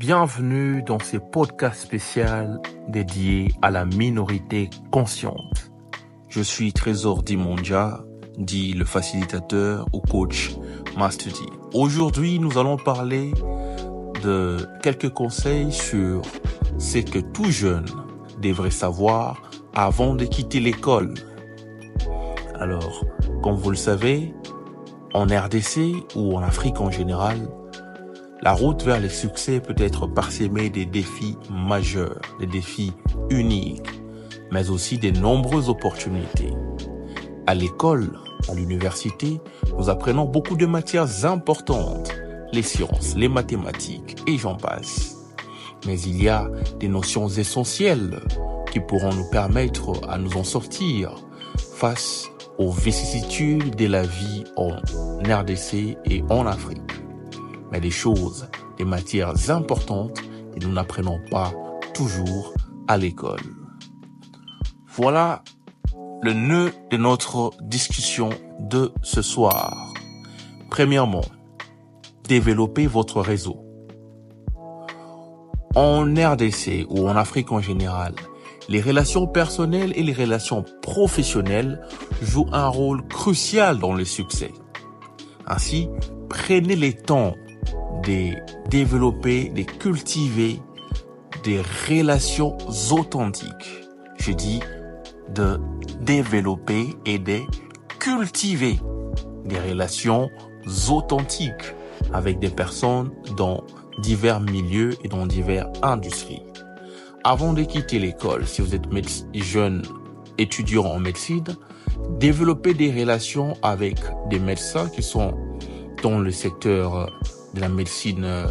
Bienvenue dans ce podcast spécial dédié à la minorité consciente. Je suis Trésor Dimondia, dit le facilitateur ou coach Master D. Aujourd'hui, nous allons parler de quelques conseils sur ce que tout jeune devrait savoir avant de quitter l'école. Alors, comme vous le savez, en RDC ou en Afrique en général, la route vers le succès peut être parsemée des défis majeurs, des défis uniques, mais aussi de nombreuses opportunités. À l'école, à l'université, nous apprenons beaucoup de matières importantes, les sciences, les mathématiques et j'en passe. Mais il y a des notions essentielles qui pourront nous permettre à nous en sortir face aux vicissitudes de la vie en RDC et en Afrique. Mais des choses, des matières importantes que nous n'apprenons pas toujours à l'école. Voilà le nœud de notre discussion de ce soir. Premièrement, développez votre réseau. En RDC ou en Afrique en général, les relations personnelles et les relations professionnelles jouent un rôle crucial dans le succès. Ainsi, prenez le temps de développer, de cultiver des relations authentiques. Je dis de développer et de cultiver des relations authentiques avec des personnes dans divers milieux et dans diverses industries. Avant de quitter l'école, si vous êtes jeune étudiant en médecine, développez des relations avec des médecins qui sont dans le secteur de la médecine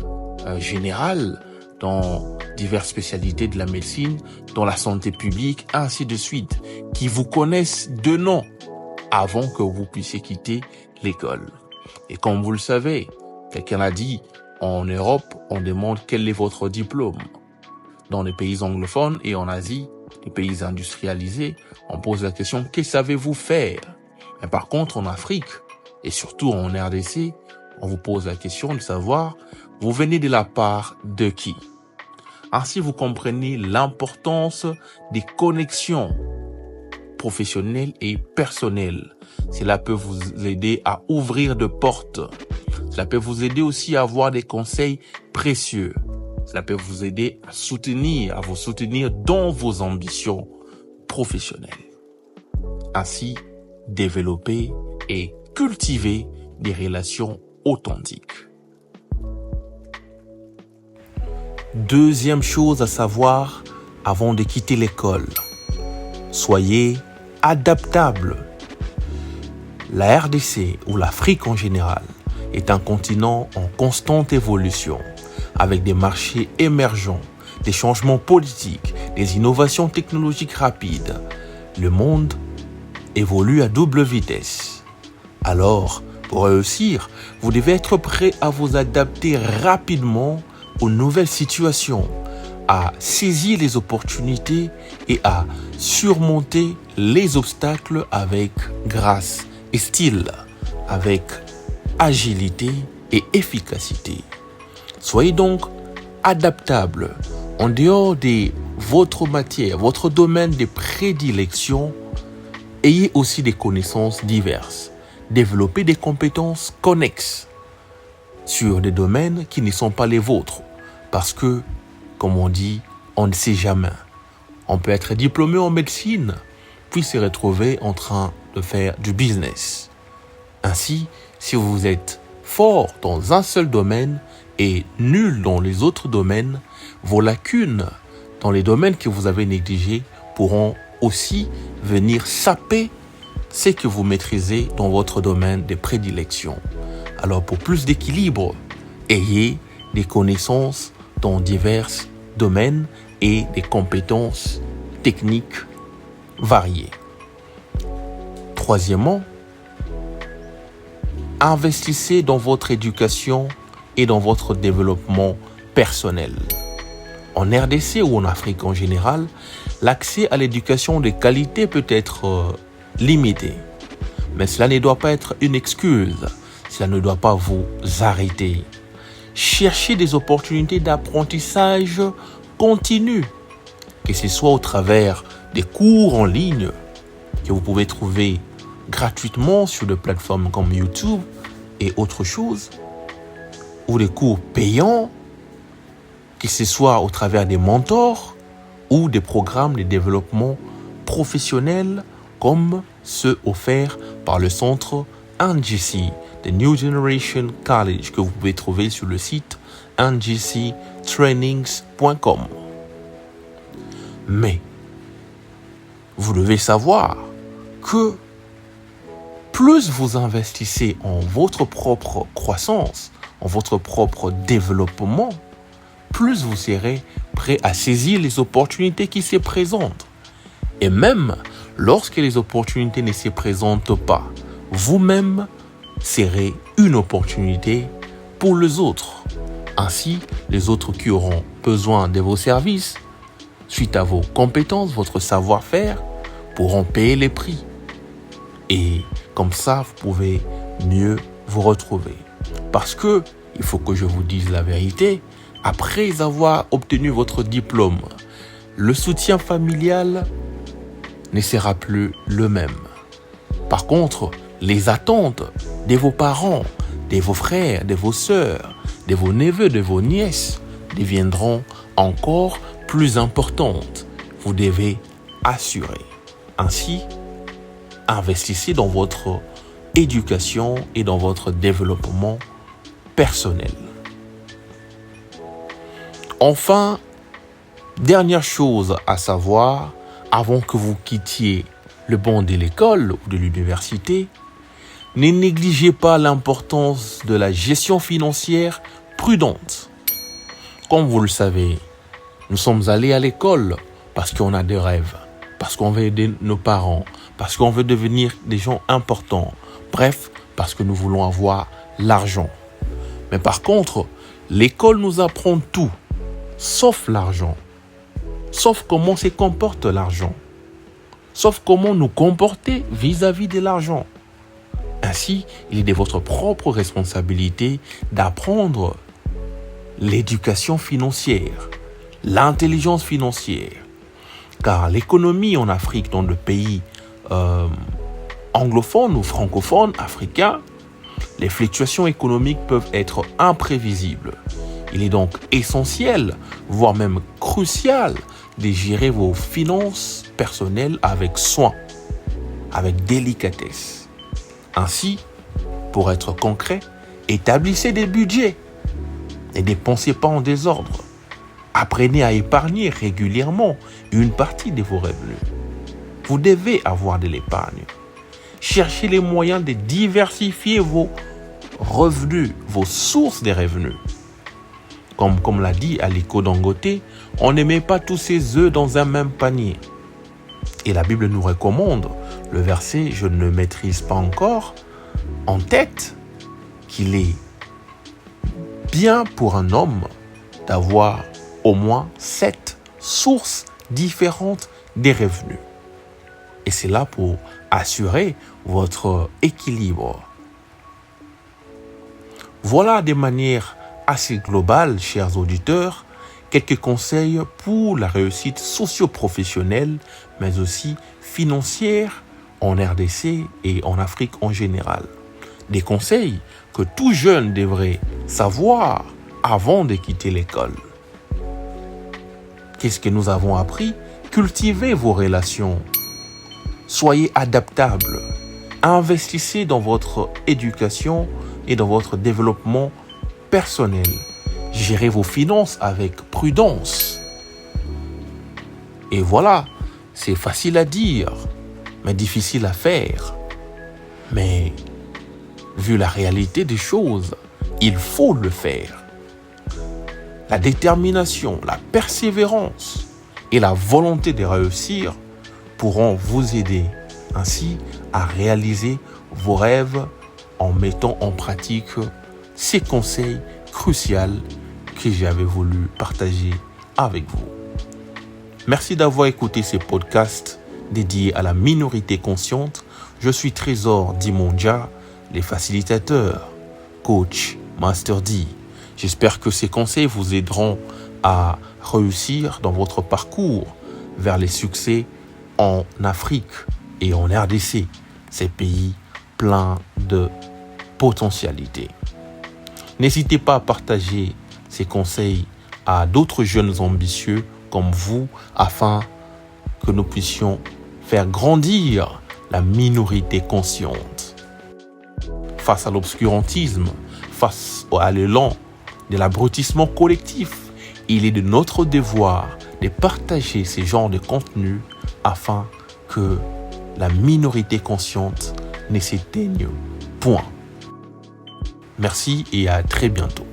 générale, dans diverses spécialités de la médecine, dans la santé publique, ainsi de suite, qui vous connaissent de nom avant que vous puissiez quitter l'école. Et comme vous le savez, quelqu'un a dit, en Europe, on demande quel est votre diplôme. Dans les pays anglophones et en Asie, les pays industrialisés, on pose la question, que savez-vous faire? Mais par contre, en Afrique, et surtout en RDC, on vous pose la question de savoir, vous venez de la part de qui? Ainsi, vous comprenez l'importance des connexions professionnelles et personnelles. Cela peut vous aider à ouvrir de portes. Cela peut vous aider aussi à avoir des conseils précieux. Cela peut vous aider à vous soutenir dans vos ambitions professionnelles. Ainsi, développer et cultiver des relations authentiques. Deuxième chose à savoir avant de quitter l'école. Soyez adaptable. La RDC ou l'Afrique en général est un continent en constante évolution, avec des marchés émergents, des changements politiques, des innovations technologiques rapides. Le monde évolue à double vitesse. Alors, pour réussir, vous devez être prêt à vous adapter rapidement aux nouvelles situations, à saisir les opportunités et à surmonter les obstacles avec grâce et style, avec agilité et efficacité. Soyez donc adaptable en dehors de votre matière, votre domaine de prédilection. Ayez aussi des connaissances diverses. Développez des compétences connexes sur des domaines qui ne sont pas les vôtres. Parce que, comme on dit, on ne sait jamais. On peut être diplômé en médecine, puis se retrouver en train de faire du business. Ainsi, si vous êtes fort dans un seul domaine et nul dans les autres domaines, vos lacunes dans les domaines que vous avez négligés pourront aussi venir saper ce que vous maîtrisez dans votre domaine de prédilection. Alors pour plus d'équilibre, ayez des connaissances dans divers domaines et des compétences techniques variées. Troisièmement, investissez dans votre éducation et dans votre développement personnel. En RDC ou en Afrique en général, l'accès à l'éducation de qualité peut être limité. Mais cela ne doit pas être une excuse. Cela ne doit pas vous arrêter. cherchez des opportunités d'apprentissage continu, que ce soit au travers des cours en ligne que vous pouvez trouver gratuitement sur des plateformes comme YouTube et autres choses, ou des cours payants, que ce soit au travers des mentors ou des programmes de développement professionnel comme ceux offerts par le centre NGC, The New Generation College, que vous pouvez trouver sur le site ngctrainings.com. Mais vous devez savoir que plus vous investissez en votre propre croissance, en votre propre développement, plus vous serez prêt à saisir les opportunités qui se présentent. Et même lorsque les opportunités ne se présentent pas, vous-même serez une opportunité pour les autres. Ainsi, les autres qui auront besoin de vos services, suite à vos compétences, votre savoir-faire, pourront payer les prix. Et comme ça, vous pouvez mieux vous retrouver. Parce que, il faut que je vous dise la vérité, après avoir obtenu votre diplôme, le soutien familial ne sera plus le même. Par contre, les attentes de vos parents, de vos frères, de vos sœurs, de vos neveux, de vos nièces deviendront encore plus importantes. Vous devez assurer. Ainsi, investissez dans votre éducation et dans votre développement personnel. Enfin, dernière chose à savoir, avant que vous quittiez le banc de l'école ou de l'université, ne négligez pas l'importance de la gestion financière prudente. Comme vous le savez, nous sommes allés à l'école parce qu'on a des rêves, parce qu'on veut aider nos parents, parce qu'on veut devenir des gens importants, bref, parce que nous voulons avoir l'argent. Mais par contre, l'école nous apprend tout, sauf l'argent, sauf comment se comporte l'argent, sauf comment nous comporter vis-à-vis de l'argent. Ainsi, il est de votre propre responsabilité d'apprendre l'éducation financière, l'intelligence financière. Car l'économie en Afrique, dans le pays anglophone ou francophone africain, les fluctuations économiques peuvent être imprévisibles. Il est donc essentiel, voire même crucial, de gérer vos finances personnelles avec soin, avec délicatesse. Ainsi, pour être concret, établissez des budgets. Ne dépensez pas en désordre. Apprenez à épargner régulièrement une partie de vos revenus. Vous devez avoir de l'épargne. Cherchez les moyens de diversifier vos revenus, vos sources de revenus. Comme l'a dit Aliko Dangote, on ne met pas tous ses œufs dans un même panier. Et la Bible nous recommande, le verset, je ne le maîtrise pas encore, en tête, qu'il est bien pour un homme d'avoir au moins 7 sources différentes des revenus. Et c'est là pour assurer votre équilibre. Voilà de manière assez globale, chers auditeurs, quelques conseils pour la réussite socio-professionnelle, mais aussi financière en RDC et en Afrique en général. Des conseils que tout jeune devrait savoir avant de quitter l'école. Qu'est-ce que nous avons appris? Cultivez vos relations. Soyez adaptables. Investissez dans votre éducation et dans votre développement personnel. Gérez vos finances avec prudence. Et voilà, c'est facile à dire, mais difficile à faire. Mais vu la réalité des choses, il faut le faire. La détermination, la persévérance et la volonté de réussir pourront vous aider ainsi à réaliser vos rêves en mettant en pratique ces conseils cruciaux que j'avais voulu partager avec vous. Merci d'avoir écouté ce podcast dédié à la minorité consciente. Je suis Trésor Dimondia, les facilitateurs, coach Master D. J'espère que ces conseils vous aideront à réussir dans votre parcours vers les succès en Afrique et en RDC, ces pays pleins de potentialités. N'hésitez pas à partager ces conseils à d'autres jeunes ambitieux comme vous afin que nous puissions faire grandir la minorité consciente. Face à l'obscurantisme, face à l'élan de l'abrutissement collectif, il est de notre devoir de partager ces genres de contenus afin que la minorité consciente ne s'éteigne point. Merci et à très bientôt.